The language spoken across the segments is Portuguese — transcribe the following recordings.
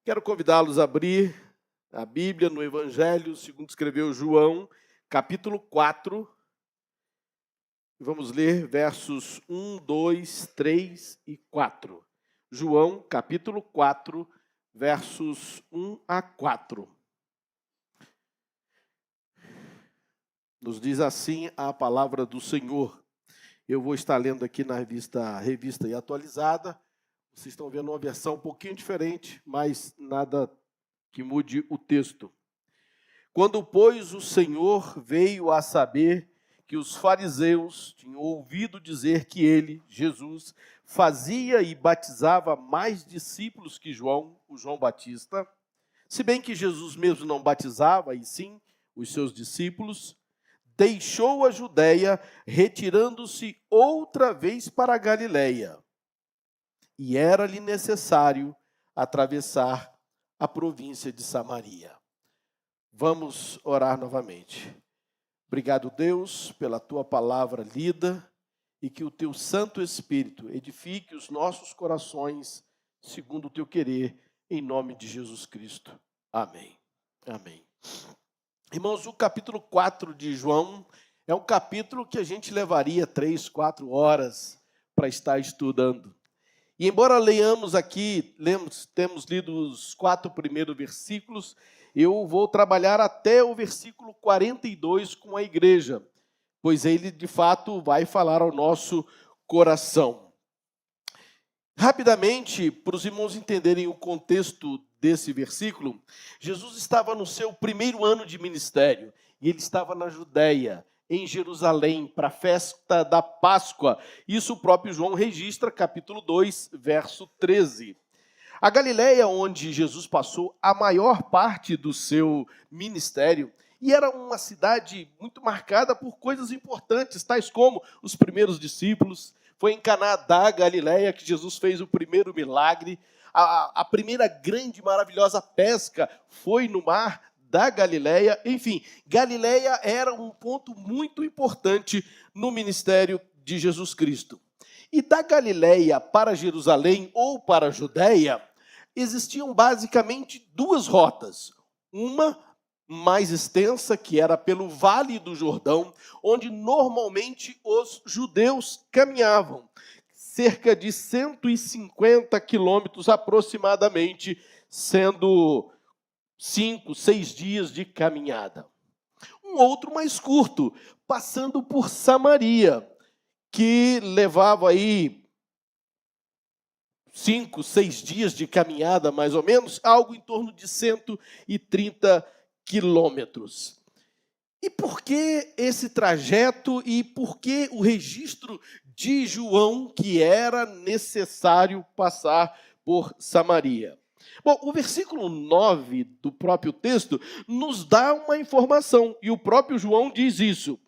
Quero convidá-los a abrir a Bíblia no Evangelho, segundo escreveu João, capítulo 4. Vamos ler versos 1, 2, 3 e 4. João, capítulo 4, versos 1 a 4. Nos diz assim a palavra do Senhor. Eu vou estar lendo aqui na revista e atualizada. Vocês estão vendo uma versão um pouquinho diferente, mas nada que mude o texto. Quando, pois, o Senhor veio a saber que os fariseus tinham ouvido dizer que ele, Jesus, fazia e batizava mais discípulos que João, o João Batista, se bem que Jesus mesmo não batizava, e sim os seus discípulos, deixou a Judéia, retirando-se outra vez para a Galiléia. E era-lhe necessário atravessar a província de Samaria. Vamos orar novamente. Obrigado, Deus, pela tua palavra lida e que o teu Santo Espírito edifique os nossos corações segundo o teu querer, em nome de Jesus Cristo. Amém. Amém. Irmãos, o capítulo 4 de João é um capítulo que a gente levaria 3, 4 horas para estar estudando. E embora leiamos aqui, temos lido os 4 primeiros versículos, eu vou trabalhar até o versículo 42 com a igreja, pois ele de fato vai falar ao nosso coração. Rapidamente, para os irmãos entenderem o contexto desse versículo, Jesus estava no seu primeiro ano de ministério, e ele estava na Judéia, em Jerusalém, para a festa da Páscoa. Isso o próprio João registra, capítulo 2, verso 13. A Galiléia, onde Jesus passou a maior parte do seu ministério, e era uma cidade muito marcada por coisas importantes, tais como os primeiros discípulos. Foi em Caná da Galiléia que Jesus fez o primeiro milagre. A primeira grande, maravilhosa pesca foi no mar da Galiléia. Enfim, Galiléia era um ponto muito importante no ministério de Jesus Cristo. E da Galiléia para Jerusalém ou para a Judéia, existiam basicamente 2 rotas. Uma mais extensa, que era pelo Vale do Jordão, onde normalmente os judeus caminhavam. Cerca de 150 quilômetros aproximadamente, sendo 5, 6 dias de caminhada. Um outro mais curto, passando por Samaria, que levava aí 5, 6 dias de caminhada, mais ou menos, algo em torno de 130 quilômetros. E por que esse trajeto e por que o registro de João que era necessário passar por Samaria? Bom, o versículo 9 do próprio texto nos dá uma informação, e o próprio João diz isso.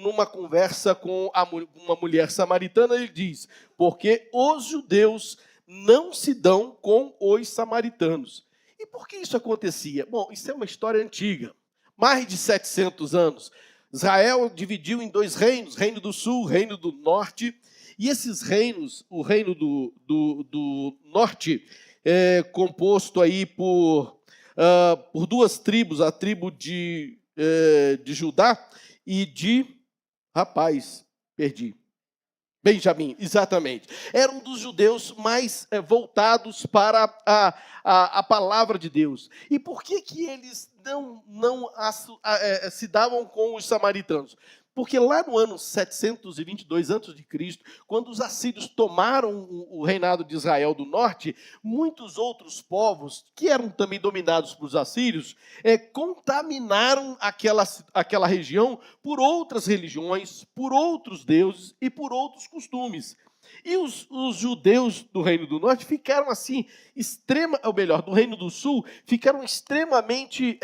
Numa conversa com uma mulher samaritana, ele diz, porque os judeus não se dão com os samaritanos. E por que isso acontecia? Bom, isso é uma história antiga, mais de 700 anos. Israel dividiu em 2 reinos, reino do sul, reino do norte, e esses reinos, o reino do norte, composto aí por 2 tribos, a tribo de Judá e de, Benjamim, exatamente. Era um dos judeus mais voltados para a palavra de Deus. E por que eles não se davam com os samaritanos? Porque lá no ano 722 a.C., quando os assírios tomaram o reinado de Israel do norte, muitos outros povos, que eram também dominados pelos assírios, contaminaram aquela região por outras religiões, por outros deuses e por outros costumes. E os judeus do Reino do Norte ficaram assim, do Reino do Sul, ficaram extremamente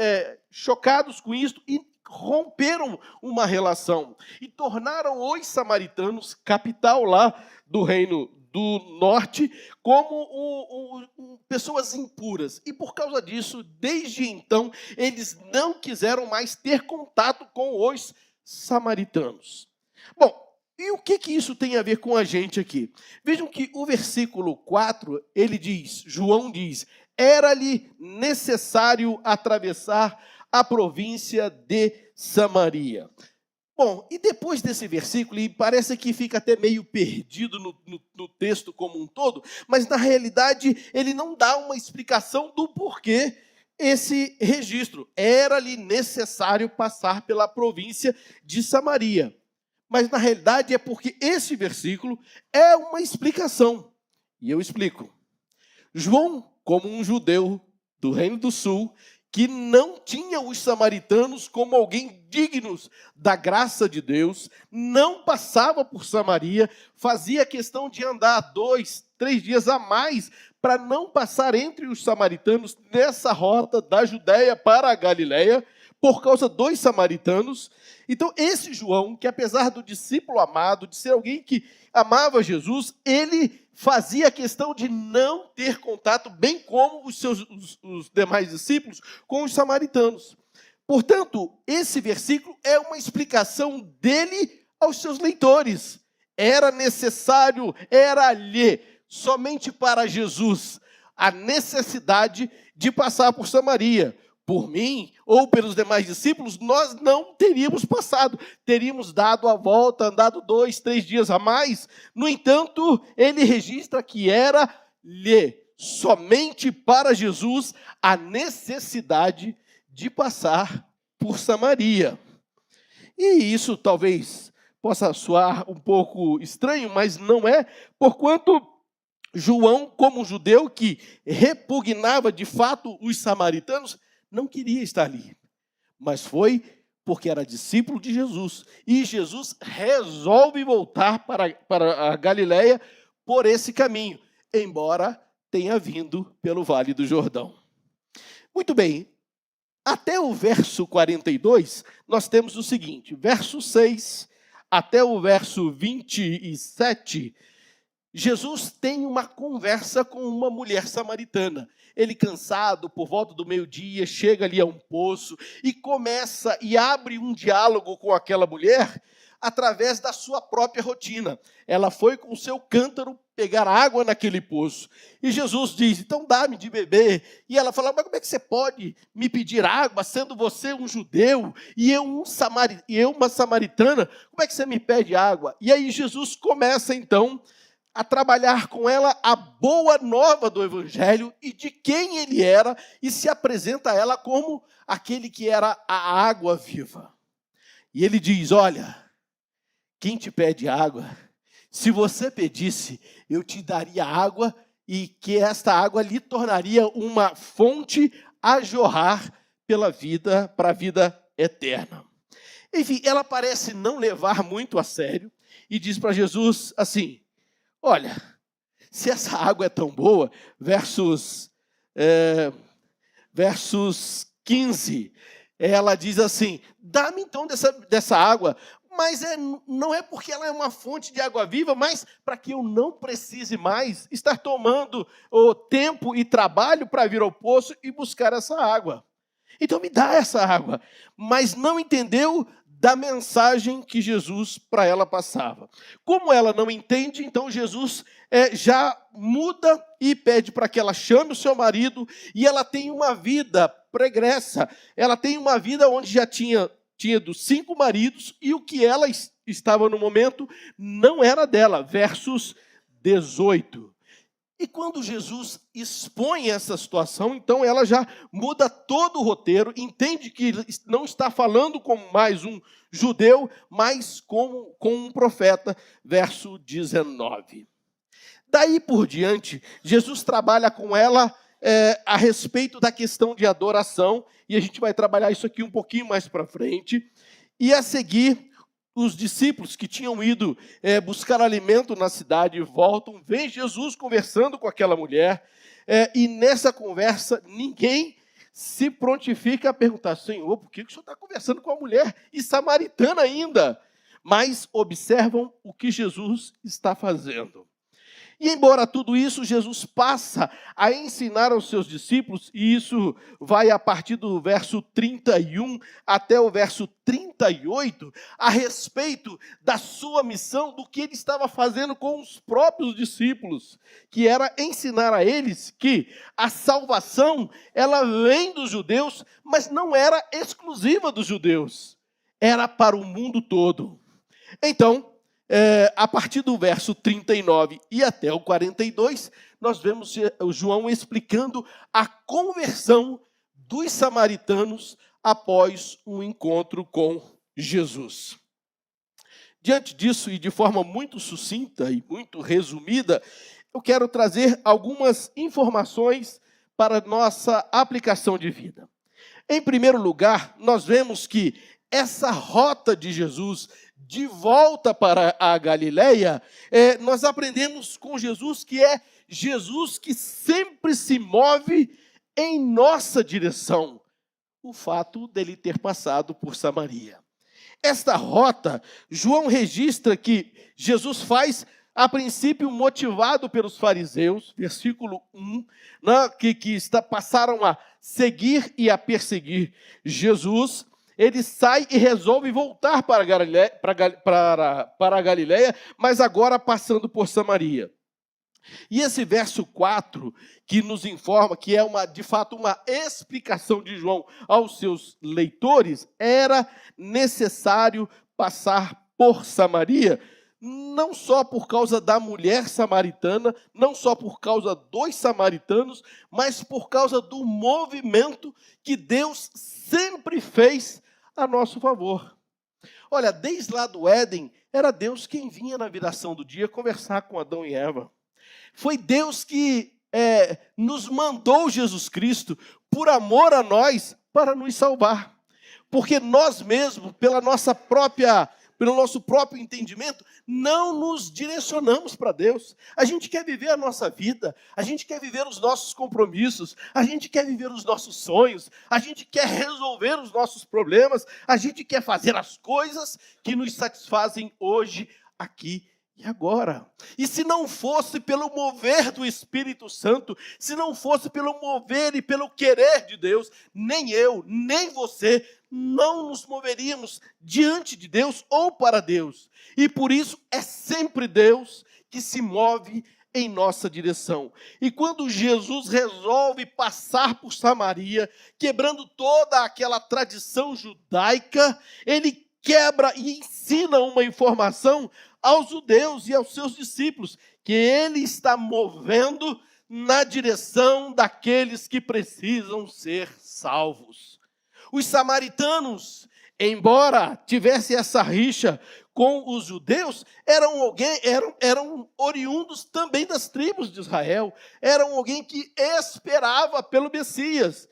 chocados com isso e romperam uma relação e tornaram os samaritanos, capital lá do Reino do Norte, como pessoas impuras. E por causa disso, desde então, eles não quiseram mais ter contato com os samaritanos. Bom, e o que isso tem a ver com a gente aqui? Vejam que o versículo 4, ele diz, João diz, era-lhe necessário atravessar a província de Samaria. Bom, e depois desse versículo, e parece que fica até meio perdido no texto como um todo, mas na realidade ele não dá uma explicação do porquê esse registro. Era-lhe necessário passar pela província de Samaria. Mas na realidade é porque esse versículo é uma explicação. E eu explico. João, como um judeu do Reino do Sul, que não tinha os samaritanos como alguém dignos da graça de Deus, não passava por Samaria, fazia questão de andar 2, 3 dias a mais para não passar entre os samaritanos nessa rota da Judéia para a Galiléia, por causa dos samaritanos. Então, esse João, que apesar do discípulo amado, de ser alguém que amava Jesus, ele fazia questão de não ter contato, bem como os demais discípulos, com os samaritanos. Portanto, esse versículo é uma explicação dele aos seus leitores. Era necessário, era-lhe, somente para Jesus, a necessidade de passar por Samaria. Por mim ou pelos demais discípulos, nós não teríamos passado, teríamos dado a volta, andado 2, 3 dias a mais. No entanto, ele registra que era-lhe somente para Jesus a necessidade de passar por Samaria. E isso talvez possa soar um pouco estranho, mas não é, porquanto João, como um judeu que repugnava de fato os samaritanos, não queria estar ali, mas foi porque era discípulo de Jesus. E Jesus resolve voltar para a Galiléia por esse caminho, embora tenha vindo pelo Vale do Jordão. Muito bem, até o verso 42, nós temos o seguinte, verso 6 até o verso 27, Jesus tem uma conversa com uma mulher samaritana. Ele, cansado, por volta do meio-dia, chega ali a um poço e começa e abre um diálogo com aquela mulher através da sua própria rotina. Ela foi com o seu cântaro pegar água naquele poço. E Jesus diz, então dá-me de beber. E ela fala, mas como é que você pode me pedir água, sendo você um judeu e eu uma samaritana? Como é que você me pede água? E aí Jesus começa então a trabalhar com ela a boa nova do Evangelho e de quem ele era, e se apresenta a ela como aquele que era a água viva. E ele diz, olha, quem te pede água, se você pedisse, eu te daria água, e que esta água lhe tornaria uma fonte a jorrar para a vida eterna. Enfim, ela parece não levar muito a sério, e diz para Jesus assim, olha, se essa água é tão boa, versos 15, ela diz assim, dá-me então dessa água, mas não é porque ela é uma fonte de água viva, mas para que eu não precise mais estar tomando o tempo e trabalho para vir ao poço e buscar essa água. Então me dá essa água. Mas não entendeu da mensagem que Jesus para ela passava. Como ela não entende, então Jesus já muda e pede para que ela chame o seu marido, e ela tem uma vida pregressa, ela tem uma vida onde já tinha dos 5 maridos, e o que ela estava no momento não era dela, versos 18. E quando Jesus expõe essa situação, então ela já muda todo o roteiro, entende que não está falando como mais um judeu, mas com um profeta, verso 19. Daí por diante, Jesus trabalha com ela a respeito da questão de adoração, e a gente vai trabalhar isso aqui um pouquinho mais para frente, e a seguir, os discípulos que tinham ido buscar alimento na cidade voltam, vem Jesus conversando com aquela mulher, e nessa conversa ninguém se prontifica a perguntar, Senhor, por que o Senhor está conversando com a mulher e samaritana ainda? Mas observam o que Jesus está fazendo. E embora tudo isso, Jesus passa a ensinar aos seus discípulos, e isso vai a partir do verso 31 até o verso 38, a respeito da sua missão, do que ele estava fazendo com os próprios discípulos, que era ensinar a eles que a salvação, ela vem dos judeus, mas não era exclusiva dos judeus, era para o mundo todo. Então, a partir do verso 39 e até o 42, nós vemos o João explicando a conversão dos samaritanos após um encontro com Jesus. Diante disso, e de forma muito sucinta e muito resumida, eu quero trazer algumas informações para nossa aplicação de vida. Em primeiro lugar, nós vemos que essa rota de Jesus de volta para a Galileia, nós aprendemos com Jesus que é Jesus que sempre se move em nossa direção. O fato dele ter passado por Samaria. Esta rota, João registra que Jesus faz, a princípio, motivado pelos fariseus, versículo 1, né, que passaram a seguir e a perseguir Jesus. Ele sai e resolve voltar para a Galileia, mas agora passando por Samaria. E esse verso 4, que nos informa que é de fato uma explicação de João aos seus leitores, era necessário passar por Samaria, não só por causa da mulher samaritana, não só por causa dos samaritanos, mas por causa do movimento que Deus sempre fez a nosso favor. Olha, desde lá do Éden, era Deus quem vinha na viração do dia conversar com Adão e Eva. Foi Deus que nos mandou Jesus Cristo, por amor a nós, para nos salvar. Porque nós mesmos, pelo nosso próprio entendimento, não nos direcionamos para Deus. A gente quer viver a nossa vida, a gente quer viver os nossos compromissos, a gente quer viver os nossos sonhos, a gente quer resolver os nossos problemas, a gente quer fazer as coisas que nos satisfazem hoje, aqui e agora. E se não fosse pelo mover do Espírito Santo, se não fosse pelo mover e pelo querer de Deus, nem eu, nem você, não nos moveríamos diante de Deus ou para Deus. E por isso é sempre Deus que se move em nossa direção. E quando Jesus resolve passar por Samaria, quebrando toda aquela tradição judaica, ele quebra e ensina uma informação aos judeus e aos seus discípulos, que ele está movendo na direção daqueles que precisam ser salvos. Os samaritanos, embora tivessem essa rixa com os judeus, eram oriundos também das tribos de Israel, eram alguém que esperava pelo Messias.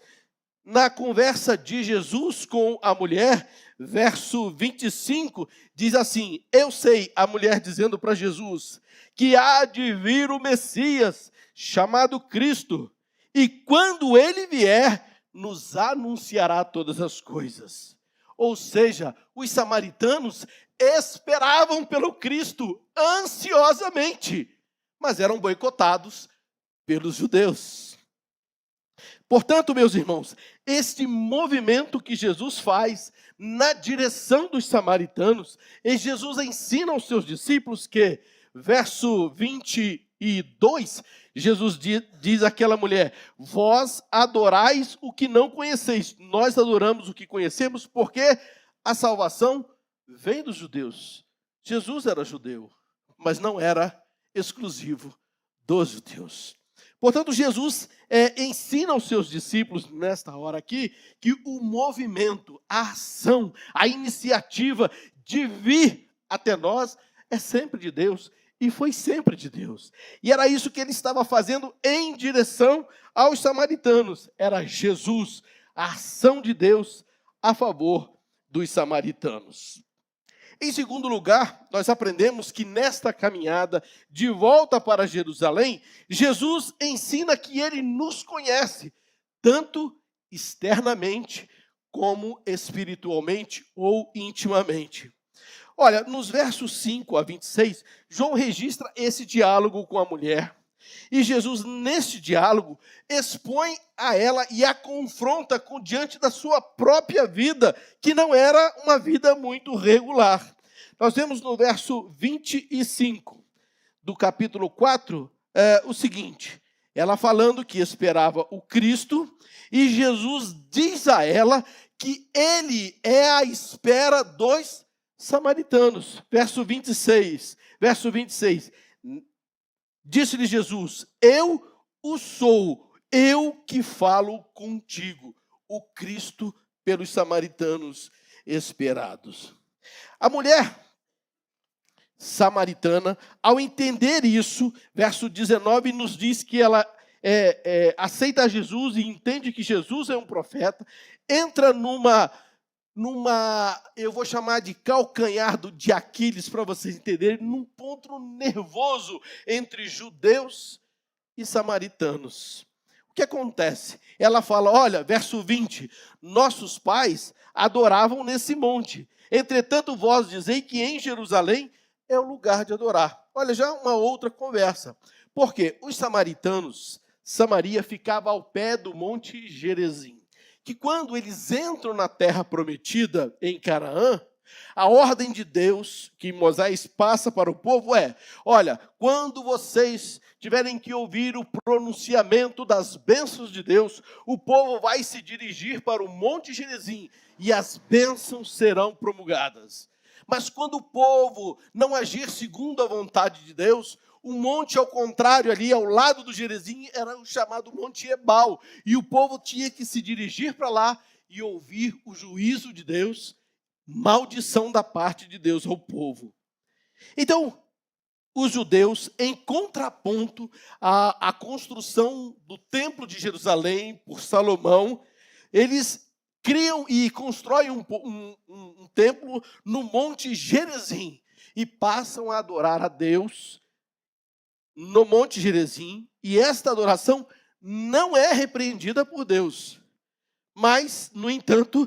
Na conversa de Jesus com a mulher, verso 25, diz assim: eu sei, a mulher dizendo para Jesus, que há de vir o Messias, chamado Cristo, e quando ele vier, nos anunciará todas as coisas. Ou seja, os samaritanos esperavam pelo Cristo ansiosamente, mas eram boicotados pelos judeus. Portanto, meus irmãos, este movimento que Jesus faz na direção dos samaritanos, e Jesus ensina aos seus discípulos que, verso 22, Jesus diz àquela mulher: vós adorais o que não conheceis, nós adoramos o que conhecemos, porque a salvação vem dos judeus. Jesus era judeu, mas não era exclusivo dos judeus. Portanto, Jesus ensina aos seus discípulos, nesta hora aqui, que o movimento, a ação, a iniciativa de vir até nós é sempre de Deus e foi sempre de Deus. E era isso que ele estava fazendo em direção aos samaritanos. Era Jesus, a ação de Deus a favor dos samaritanos. Em segundo lugar, nós aprendemos que nesta caminhada de volta para Jerusalém, Jesus ensina que ele nos conhece, tanto externamente como espiritualmente ou intimamente. Olha, nos versos 5 a 26, João registra esse diálogo com a mulher. E Jesus, nesse diálogo, expõe a ela e a confronta diante da sua própria vida, que não era uma vida muito regular. Nós vemos no verso 25 do capítulo 4 o seguinte: ela falando que esperava o Cristo, e Jesus diz a ela que ele é a espera dos samaritanos. Verso 26. Disse-lhe Jesus: eu o sou, eu que falo contigo, o Cristo pelos samaritanos esperados. A mulher samaritana, ao entender isso, verso 19 nos diz que ela aceita Jesus e entende que Jesus é um profeta, entra numa, eu vou chamar de calcanhar de Aquiles, para vocês entenderem, num ponto nervoso entre judeus e samaritanos. O que acontece? Ela fala, olha, verso 20, nossos pais adoravam nesse monte, entretanto vós dizei que em Jerusalém é o lugar de adorar. Olha, já uma outra conversa, porque os samaritanos, Samaria ficava ao pé do monte Gerizim, que quando eles entram na terra prometida, em Canaã, a ordem de Deus que Moisés passa para o povo é, olha, quando vocês tiverem que ouvir o pronunciamento das bênçãos de Deus, o povo vai se dirigir para o monte Gerizim e as bênçãos serão promulgadas. Mas quando o povo não agir segundo a vontade de Deus, o monte, ao contrário, ali ao lado do Gerizim, era o chamado Monte Ebal. E o povo tinha que se dirigir para lá e ouvir o juízo de Deus, maldição da parte de Deus ao povo. Então, os judeus, em contraponto à construção do Templo de Jerusalém por Salomão, eles criam e constroem um templo no Monte Gerizim e passam a adorar a Deus no Monte Gerizim, e esta adoração não é repreendida por Deus. Mas, no entanto,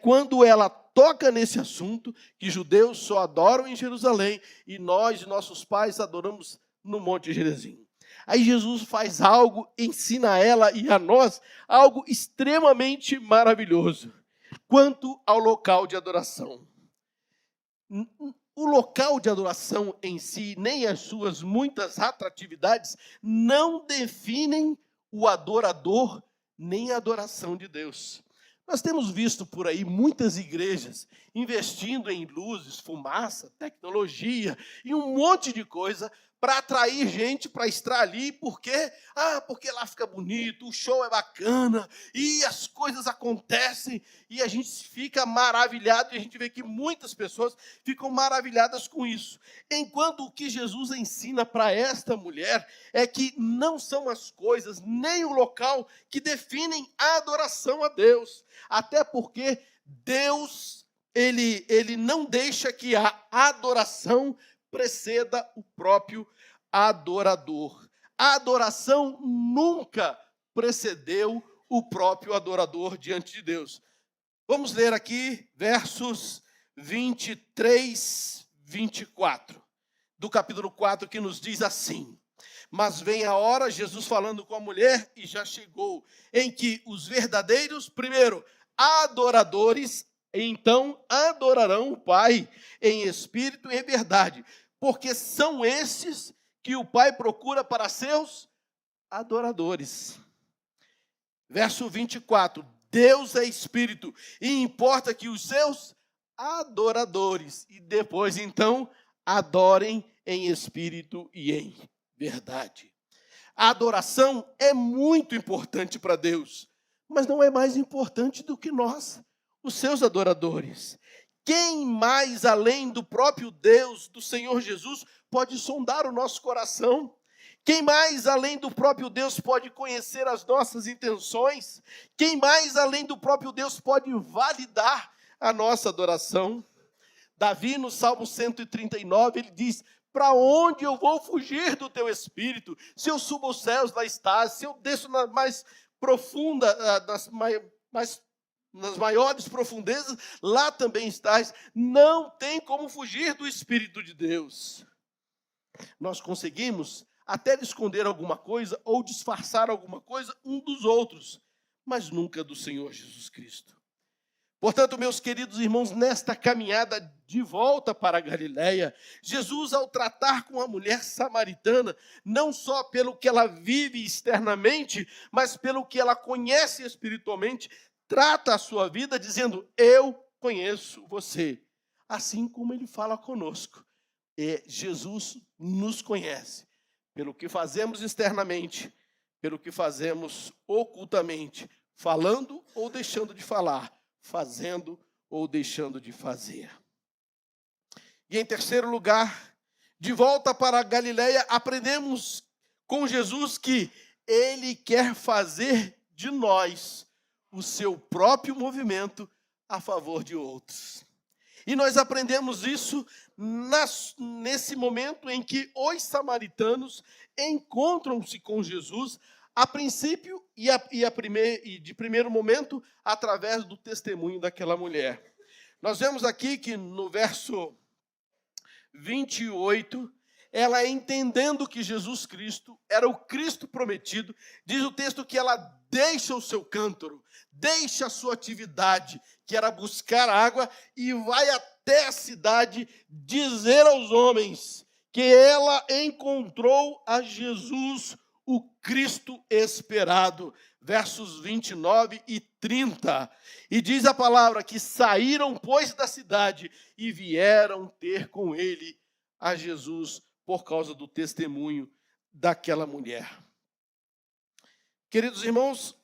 quando ela toca nesse assunto, que judeus só adoram em Jerusalém, e nós, nossos pais, adoramos no Monte Gerizim. Aí Jesus faz algo, ensina a ela e a nós, algo extremamente maravilhoso, quanto ao local de adoração. O local de adoração em si, nem as suas muitas atratividades, não definem o adorador, nem a adoração de Deus. Nós temos visto por aí muitas igrejas investindo em luzes, fumaça, tecnologia e um monte de coisa para atrair gente para estar ali, porque lá fica bonito, o show é bacana, e as coisas acontecem, e a gente fica maravilhado, e a gente vê que muitas pessoas ficam maravilhadas com isso. Enquanto o que Jesus ensina para esta mulher é que não são as coisas, nem o local que definem a adoração a Deus, até porque Deus, ele não deixa que a adoração preceda o próprio adorador. A adoração nunca precedeu o próprio adorador diante de Deus. Vamos ler aqui versos 23, 24, do capítulo 4, que nos diz assim: mas vem a hora, Jesus falando com a mulher, e já chegou, em que os verdadeiros, primeiro, adoradores, então adorarão o Pai em espírito e em verdade, porque são esses que o Pai procura para seus adoradores. Verso 24, Deus é espírito, e importa que os seus adoradores, e depois então, adorem em espírito e em verdade. A adoração é muito importante para Deus, mas não é mais importante do que nós, os seus adoradores. Quem mais, além do próprio Deus, do Senhor Jesus, pode sondar o nosso coração? Quem mais, além do próprio Deus, pode conhecer as nossas intenções? Quem mais, além do próprio Deus, pode validar a nossa adoração? Davi, no Salmo 139, ele diz: para onde eu vou fugir do teu espírito? Se eu subo aos céus, lá estás. Se eu desço na mais profunda, mais nas maiores profundezas, lá também estás. Não tem como fugir do Espírito de Deus. Nós conseguimos até esconder alguma coisa ou disfarçar alguma coisa um dos outros, mas nunca do Senhor Jesus Cristo. Portanto, meus queridos irmãos, nesta caminhada de volta para a Galileia, Jesus, ao tratar com a mulher samaritana, não só pelo que ela vive externamente, mas pelo que ela conhece espiritualmente, trata a sua vida dizendo: eu conheço você. Assim como ele fala conosco. Jesus nos conhece pelo que fazemos externamente, pelo que fazemos ocultamente, falando ou deixando de falar, fazendo ou deixando de fazer. E em terceiro lugar, de volta para a Galileia, aprendemos com Jesus que ele quer fazer de nós o seu próprio movimento a favor de outros. E nós aprendemos isso nesse momento em que os samaritanos encontram-se com Jesus, a princípio e de primeiro momento, através do testemunho daquela mulher. Nós vemos aqui que no verso 28, ela entendendo que Jesus Cristo era o Cristo prometido, diz o texto que ela deixa o seu cântaro, deixa a sua atividade, que era buscar água, e vai até a cidade dizer aos homens que ela encontrou a Jesus, o Cristo esperado. Versos 29 e 30. E diz a palavra que saíram, pois, da cidade e vieram ter com ele a Jesus por causa do testemunho daquela mulher. Queridos irmãos,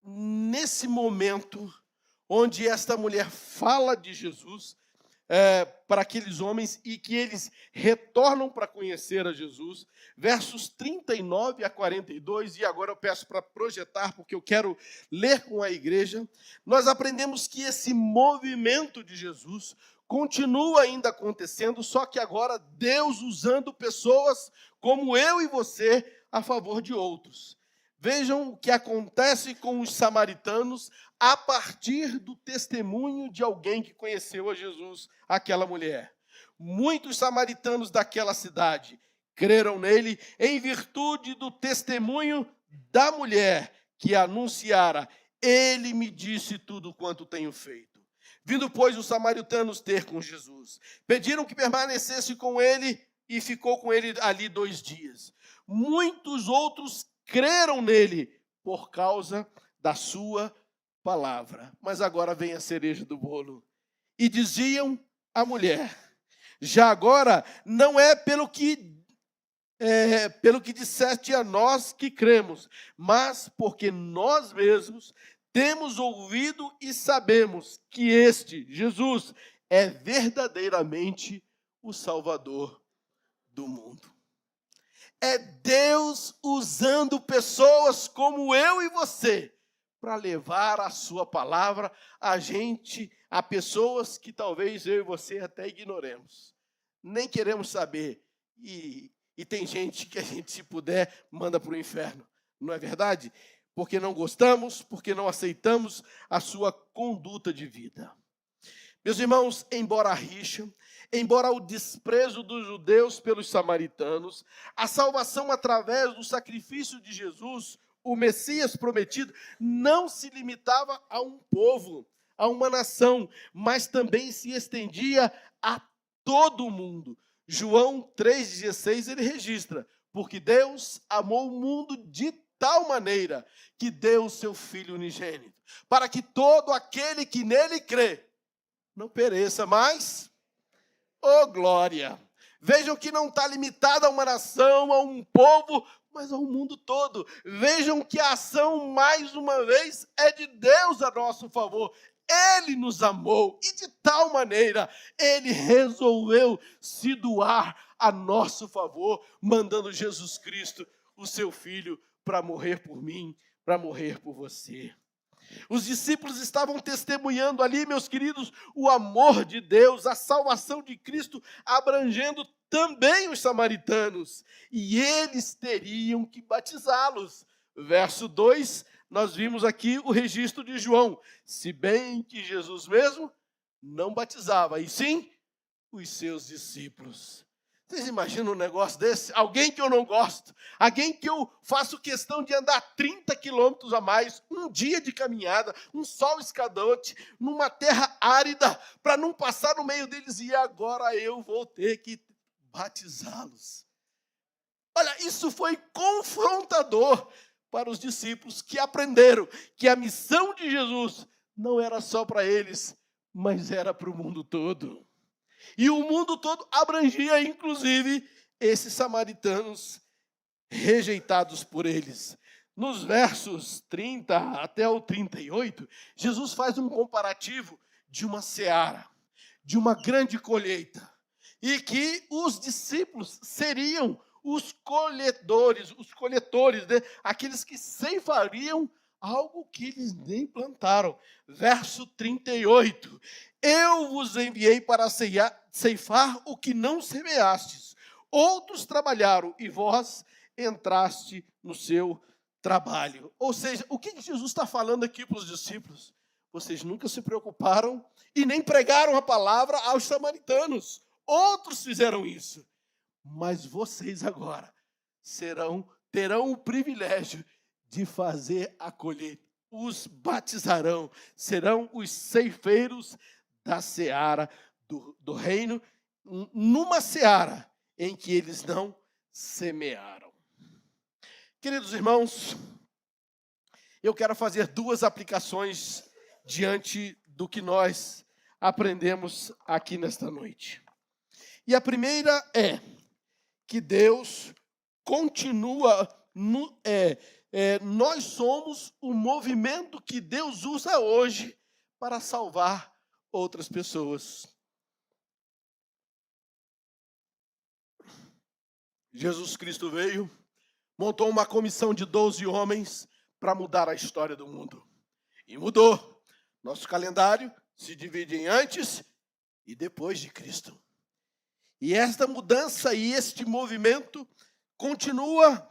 nesse momento onde esta mulher fala de Jesus para aqueles homens e que eles retornam para conhecer a Jesus, versos 39 a 42, e agora eu peço para projetar, porque eu quero ler com a igreja, nós aprendemos que esse movimento de Jesus continua ainda acontecendo, só que agora Deus usando pessoas como eu e você a favor de outros. Vejam o que acontece com os samaritanos a partir do testemunho de alguém que conheceu a Jesus, aquela mulher. Muitos samaritanos daquela cidade creram nele em virtude do testemunho da mulher que anunciara: ele me disse tudo quanto tenho feito. Vindo, pois, os samaritanos ter com Jesus, pediram que permanecesse com ele e ficou com ele ali 2 dias. Muitos outros creram nele por causa da sua palavra. Mas agora vem a cereja do bolo. E diziam à mulher: já agora não é pelo que disseste a nós que cremos, mas porque nós mesmos temos ouvido e sabemos que este, Jesus, é verdadeiramente o Salvador do mundo. É Deus usando pessoas como eu e você para levar a sua palavra a pessoas que talvez eu e você até ignoremos. Nem queremos saber. E tem gente que a gente, se puder, manda para o inferno. Não é verdade? Porque não gostamos, porque não aceitamos a sua conduta de vida. Meus irmãos, embora a rixa, embora o desprezo dos judeus pelos samaritanos, a salvação através do sacrifício de Jesus, o Messias prometido, não se limitava a um povo, a uma nação, mas também se estendia a todo o mundo. João 3,16 ele registra: porque Deus amou o mundo de tal maneira que deu o seu Filho unigênito, para que todo aquele que nele crê não pereça, mas glória. Vejam que não está limitada a uma nação, a um povo, mas ao mundo todo. Vejam que a ação, mais uma vez, é de Deus a nosso favor. Ele nos amou e de tal maneira ele resolveu se doar a nosso favor, mandando Jesus Cristo, o seu Filho, para morrer por mim, para morrer por você. Os discípulos estavam testemunhando ali, meus queridos, o amor de Deus, a salvação de Cristo, abrangendo também os samaritanos. E eles teriam que batizá-los. Verso 2, nós vimos aqui o registro de João, se bem que Jesus mesmo não batizava, e sim os seus discípulos. Vocês imaginam um negócio desse? Alguém que eu não gosto, alguém que eu faço questão de andar 30 quilômetros a mais, um dia de caminhada, um sol escaldante, numa terra árida, para não passar no meio deles, e agora eu vou ter que batizá-los. Olha, isso foi confrontador para os discípulos que aprenderam que a missão de Jesus não era só para eles, mas era para o mundo todo. E o mundo todo abrangia, inclusive, esses samaritanos rejeitados por eles. Nos versos 30 até o 38, Jesus faz um comparativo de uma seara, de uma grande colheita, e que os discípulos seriam os coletores, né? Aqueles que ceifariam algo que eles nem plantaram. Verso 38. Eu vos enviei para ceifar o que não semeastes. Outros trabalharam e vós entraste no seu trabalho. Ou seja, o que Jesus está falando aqui para os discípulos? Vocês nunca se preocuparam e nem pregaram a palavra aos samaritanos. Outros fizeram isso. Mas vocês agora terão o privilégio de fazer a colheita. Os batizarão, serão os ceifeiros da seara do reino, numa seara em que eles não semearam. Queridos irmãos, eu quero fazer duas aplicações diante do que nós aprendemos aqui nesta noite. E a primeira é que Deus continua, nós somos o movimento que Deus usa hoje para salvar outras pessoas. Jesus Cristo veio, montou uma comissão de 12 homens para mudar a história do mundo. E mudou. Nosso calendário se divide em antes e depois de Cristo. E esta mudança e este movimento continua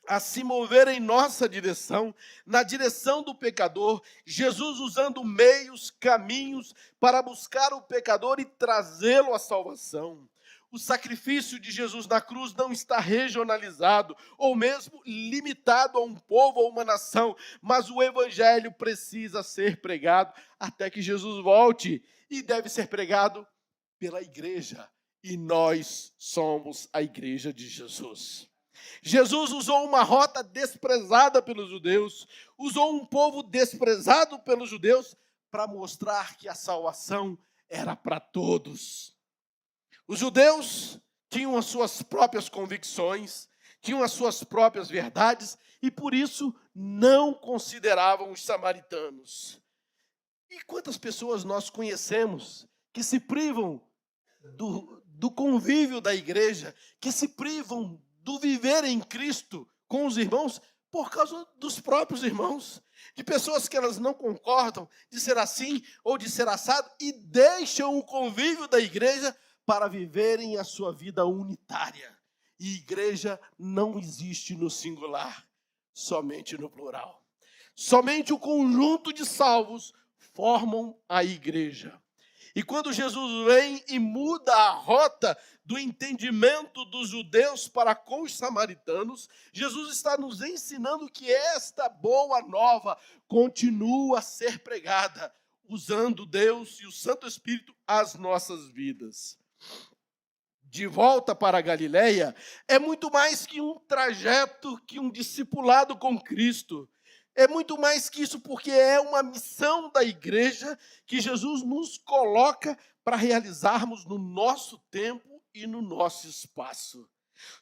a se mover em nossa direção, na direção do pecador, Jesus usando meios, caminhos para buscar o pecador e trazê-lo à salvação. O sacrifício de Jesus na cruz não está regionalizado ou mesmo limitado a um povo ou uma nação, mas o evangelho precisa ser pregado até que Jesus volte e deve ser pregado pela igreja. E nós somos a igreja de Jesus. Jesus usou uma rota desprezada pelos judeus, usou um povo desprezado pelos judeus para mostrar que a salvação era para todos. Os judeus tinham as suas próprias convicções, tinham as suas próprias verdades e por isso não consideravam os samaritanos. E quantas pessoas nós conhecemos que se privam do convívio da igreja, que se privam do viver em Cristo com os irmãos por causa dos próprios irmãos, de pessoas que elas não concordam de ser assim ou de ser assado e deixam o convívio da igreja para viverem a sua vida unitária. E igreja não existe no singular, somente no plural. Somente o conjunto de salvos formam a igreja. E quando Jesus vem e muda a rota do entendimento dos judeus para com os samaritanos, Jesus está nos ensinando que esta boa nova continua a ser pregada, usando Deus e o Santo Espírito as nossas vidas. De volta para a Galileia é muito mais que um trajeto, que um discipulado com Cristo. É muito mais que isso, porque é uma missão da igreja que Jesus nos coloca para realizarmos no nosso tempo e no nosso espaço.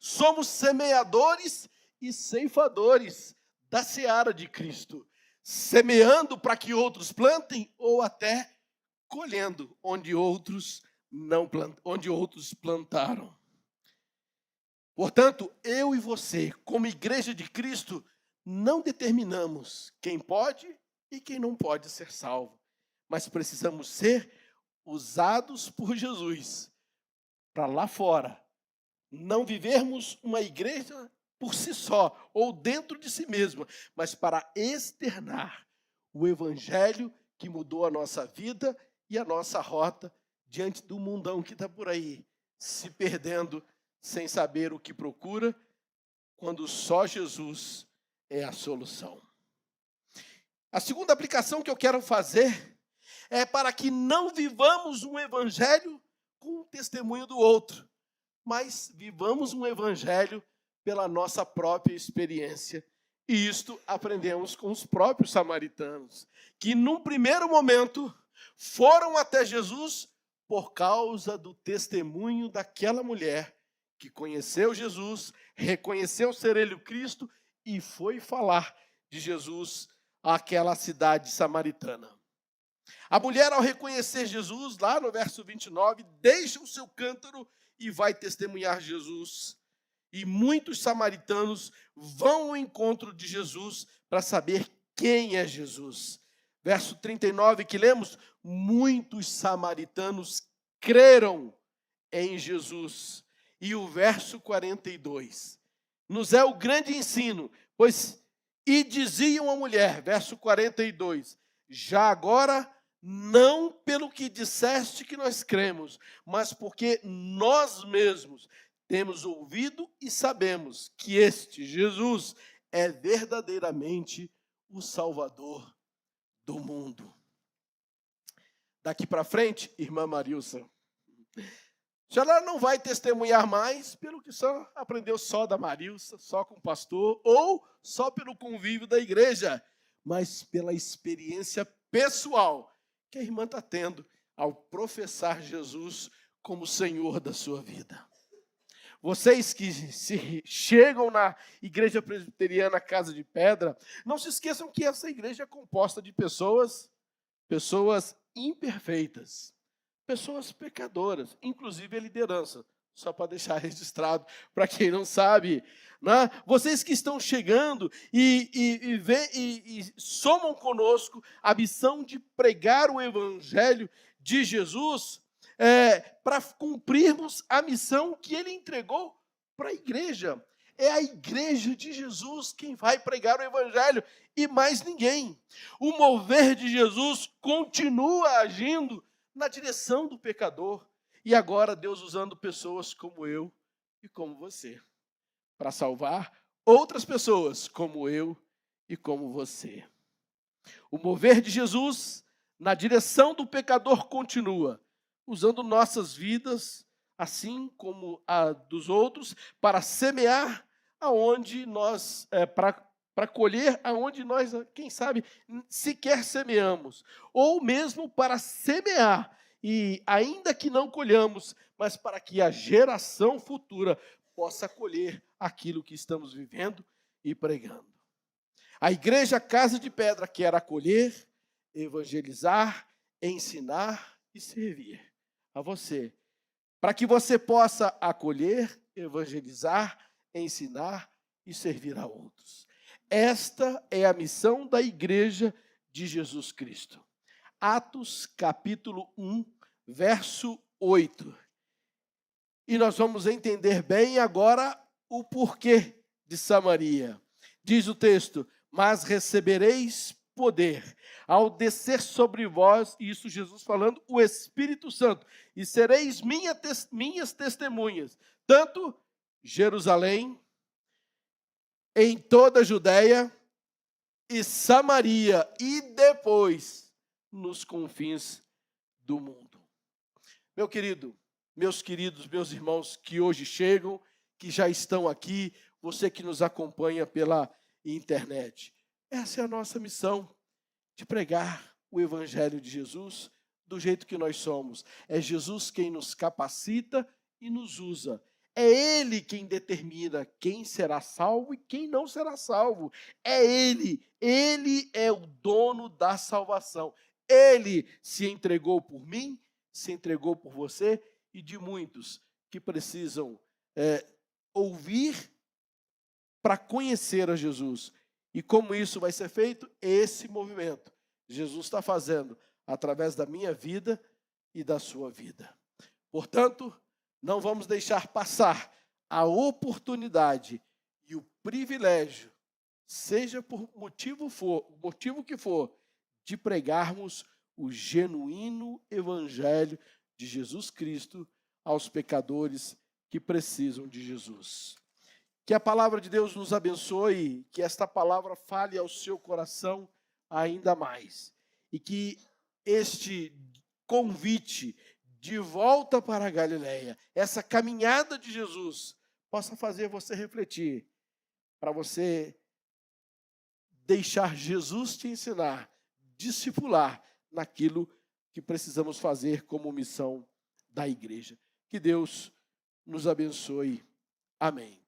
Somos semeadores e ceifadores da seara de Cristo, semeando para que outros plantem ou até colhendo onde outros plantaram. Portanto, eu e você, como igreja de Cristo, não determinamos quem pode e quem não pode ser salvo, mas precisamos ser usados por Jesus para lá fora não vivermos uma igreja por si só, ou dentro de si mesma, mas para externar o evangelho que mudou a nossa vida e a nossa rota diante do mundão que está por aí, se perdendo, sem saber o que procura, quando só Jesus é a solução. A segunda aplicação que eu quero fazer é para que não vivamos um evangelho com o testemunho do outro, mas vivamos um evangelho pela nossa própria experiência. E isto aprendemos com os próprios samaritanos, que num primeiro momento foram até Jesus por causa do testemunho daquela mulher que conheceu Jesus, reconheceu ser ele o Cristo e foi falar de Jesus àquela cidade samaritana. A mulher, ao reconhecer Jesus, lá no verso 29, deixa o seu cântaro e vai testemunhar Jesus. E muitos samaritanos vão ao encontro de Jesus para saber quem é Jesus. Verso 39 que lemos, muitos samaritanos creram em Jesus. E o verso 42 nos é o grande ensino, pois, e diziam à mulher, verso 42, já agora, não pelo que disseste que nós cremos, mas porque nós mesmos temos ouvido e sabemos que este Jesus é verdadeiramente o Salvador do mundo. Daqui para frente, irmã Marilsa, a senhora não vai testemunhar mais pelo que só aprendeu só da Marilsa, só com o pastor, ou só pelo convívio da igreja, mas pela experiência pessoal que a irmã está tendo ao professar Jesus como Senhor da sua vida. Vocês que chegam na Igreja Presbiteriana Casa de Pedra, não se esqueçam que essa igreja é composta de pessoas imperfeitas, pessoas pecadoras, inclusive a liderança, só para deixar registrado, para quem não sabe. Né? Vocês que estão chegando e somam conosco a missão de pregar o Evangelho de Jesus, para cumprirmos a missão que ele entregou para a igreja. É a igreja de Jesus quem vai pregar o Evangelho e mais ninguém. O mover de Jesus continua agindo na direção do pecador. E agora Deus usando pessoas como eu e como você, para salvar outras pessoas como eu e como você. O mover de Jesus na direção do pecador continua, usando nossas vidas, assim como a dos outros, para semear aonde nós, para colher aonde nós, quem sabe, sequer semeamos, ou mesmo para semear, e ainda que não colhamos, mas para que a geração futura possa colher aquilo que estamos vivendo e pregando. A igreja Casa de Pedra quer acolher, evangelizar, ensinar e servir a você, para que você possa acolher, evangelizar, ensinar e servir a outros. Esta é a missão da igreja de Jesus Cristo. Atos capítulo 1, verso 8. E nós vamos entender bem agora o porquê de Samaria. Diz o texto, mas recebereis poder ao descer sobre vós, isso Jesus falando, o Espírito Santo, e sereis minhas testemunhas, tanto Jerusalém, em toda a Judéia e Samaria, e depois nos confins do mundo. Meu querido, meus queridos, meus irmãos que hoje chegam, que já estão aqui, você que nos acompanha pela internet, essa é a nossa missão, de pregar o Evangelho de Jesus do jeito que nós somos. É Jesus quem nos capacita e nos usa. É Ele quem determina quem será salvo e quem não será salvo. É Ele é o dono da salvação. Ele se entregou por mim, se entregou por você e de muitos que precisam ouvir para conhecer a Jesus. E como isso vai ser feito? Esse movimento Jesus está fazendo através da minha vida e da sua vida. Portanto, não vamos deixar passar a oportunidade e o privilégio, seja por motivo que for, de pregarmos o genuíno evangelho de Jesus Cristo aos pecadores que precisam de Jesus. Que a palavra de Deus nos abençoe, que esta palavra fale ao seu coração ainda mais. E que este convite de volta para a Galileia, essa caminhada de Jesus, possa fazer você refletir, para você deixar Jesus te ensinar, discipular naquilo que precisamos fazer como missão da igreja. Que Deus nos abençoe. Amém.